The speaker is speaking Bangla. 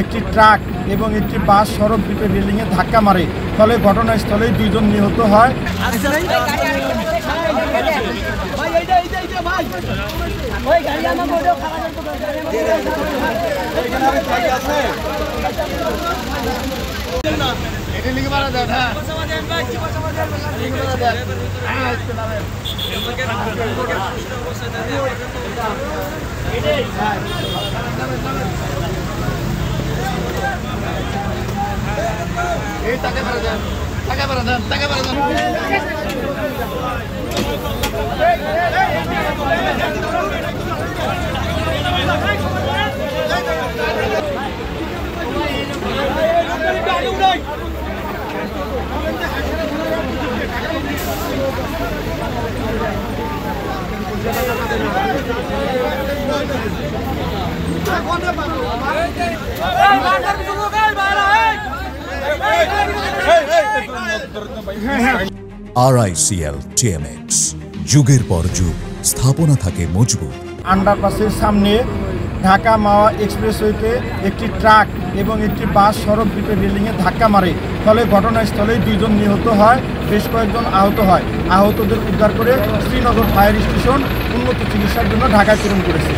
একটি ট্রাক এবং একটি বাস সড়ক দ্বীপে রেলিংয়ে ধাক্কা মারে, ফলে ঘটনাস্থলেই 2 জন নিহত হয়। RICL TMX, যুগের পর যুগ স্থাপনা থাকে মজবুত। আন্ডারপাসের সামনে ঢাকা মাওয়া এক্সপ্রেসওয়েতে একটি ট্রাক এবং একটি বাস সড়ক দ্বীপে রেলিংয়ে ধাক্কা মারে, ফলে ঘটনাস্থলেই 2 জন নিহত হয়, বেশ কয়েকজন আহত হয়। আহতদের উদ্ধার করে শ্রীনগর ফায়ার স্টেশন উন্নত চিকিৎসার জন্য ঢাকায় প্রেরণ করেছে।